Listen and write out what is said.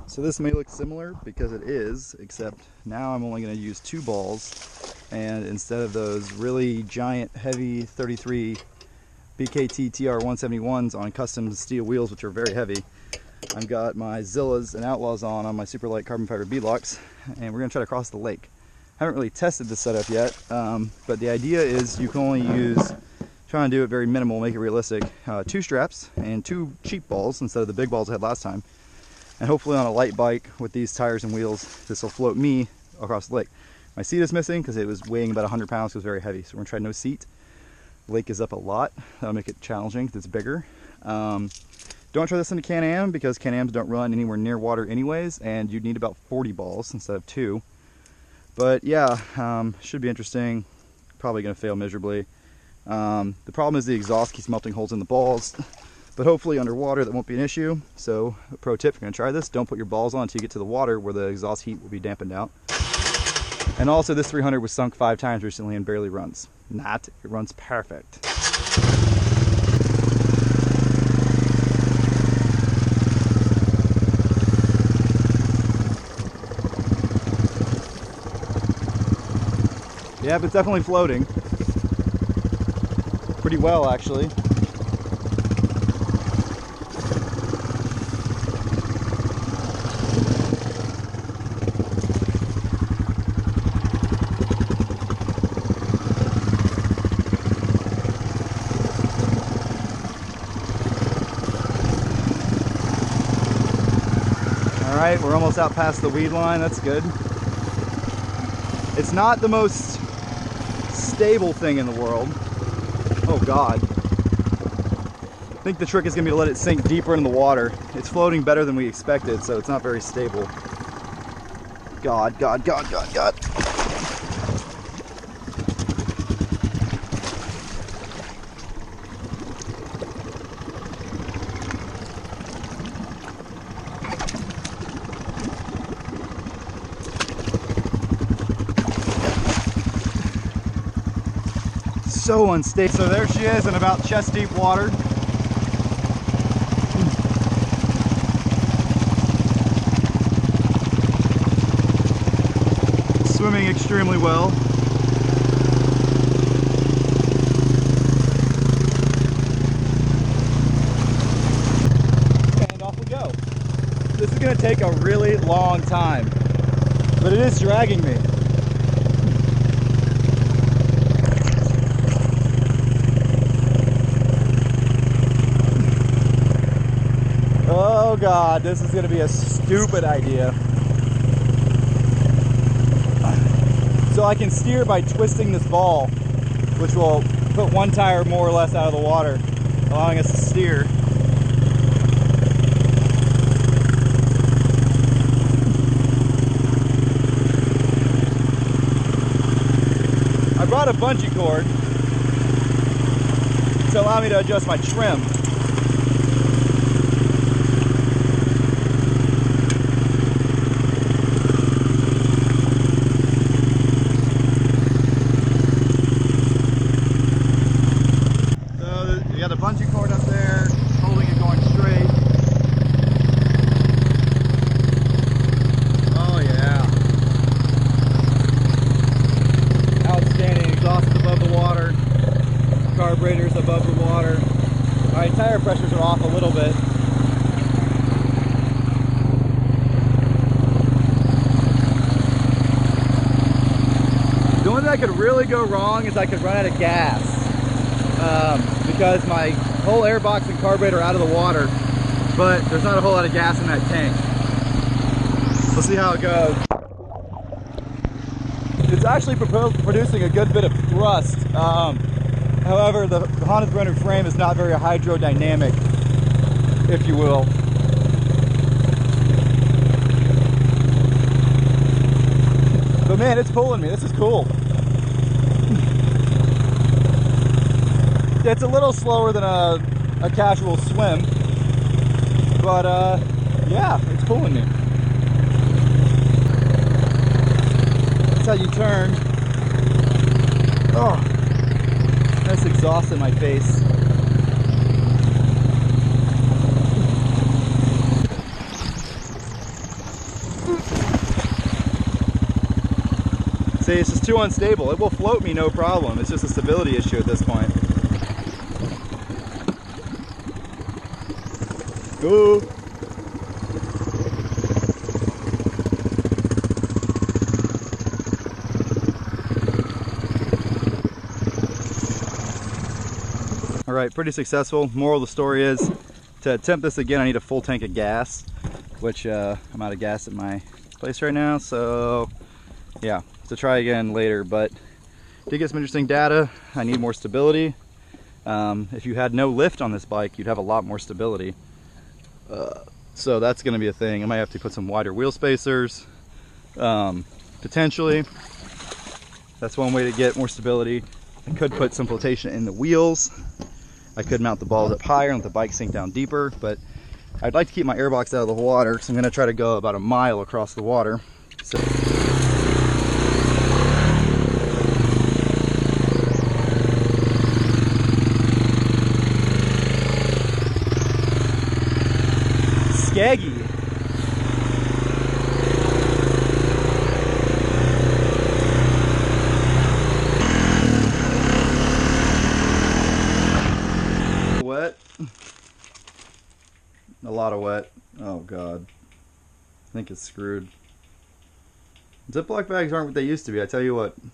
So this may look similar because it is, except now I'm only going to use 2 balls, and instead of those really giant heavy 33 BKT TR171s on custom steel wheels, which are very heavy, I've got my Zillas and Outlaws on my super light carbon fiber beadlocks, and we're going to try to cross the lake. I haven't really tested this setup yet, but the idea is you can only use, trying to do it very minimal, make it realistic, 2 straps and 2 cheap balls instead of the big balls I had last time. And hopefully on a light bike with these tires and wheels, this will float me across the lake. My seat is missing because it was weighing about 100 pounds, so it was very heavy. So we're gonna try no seat. The lake is up a lot. That'll make it challenging because it's bigger. Don't try this in a Can-Am because Can-Ams don't run anywhere near water anyways, and you'd need about 40 balls instead of 2. But yeah, should be interesting. Probably gonna fail miserably. The problem is the exhaust keeps melting holes in the balls. But hopefully underwater that won't be an issue. So a pro tip, if you're gonna try this, don't put your balls on until you get to the water where the exhaust heat will be dampened out. And also this 300 was sunk 5 times recently and barely runs. It runs perfect. Yeah, but it's definitely floating. Pretty well actually. Alright, we're almost out past the weed line, that's good. It's not the most stable thing in the world. Oh God. I think the trick is going to be to let it sink deeper into the water. It's floating better than we expected, so it's not very stable. God, God, God, God, God. So unstable. So there she is in about chest deep water. Swimming extremely well. And off we go. This is going to take a really long time, but it is dragging me. Oh God, this is going to be a stupid idea. So I can steer by twisting this ball, which will put one tire more or less out of the water, allowing us to steer. I brought a bungee cord to allow me to adjust my trim. The bungee cord up there, holding it going straight. Oh yeah. Outstanding. Exhaust above the water. Carburetors above the water. Alright, tire pressures are off a little bit. The only thing that could really go wrong is I could run out of gas. Because my whole airbox and carburetor are out of the water, but there's not a whole lot of gas in that tank. We'll see how it goes. It's actually producing a good bit of thrust. However, the Honda 300 frame is not very hydrodynamic, if you will. But man, it's pulling me. This is cool. It's a little slower than a casual swim, but yeah, it's pulling me. That's how you turn. Oh, that's exhaust in my face. See, it's just too unstable. It will float me no problem. It's just a stability issue at this point. Ooh. All right, pretty successful. Moral of the story is, to attempt this again, I need a full tank of gas, which I'm out of gas at my place right now. So yeah, to try again later, but did get some interesting data. I need more stability. If you had no lift on this bike, you'd have a lot more stability. So that's gonna be a thing. I might have to put some wider wheel spacers, potentially. That's one way to get more stability. I could put some flotation in the wheels. I could mount the balls up higher and let the bike sink down deeper, but I'd like to keep my airbox out of the water, so I'm gonna try to go about a mile across the water. So Skaggy. Wet. A lot of wet. Oh god. I think it's screwed. Ziploc bags aren't what they used to be, I tell you what.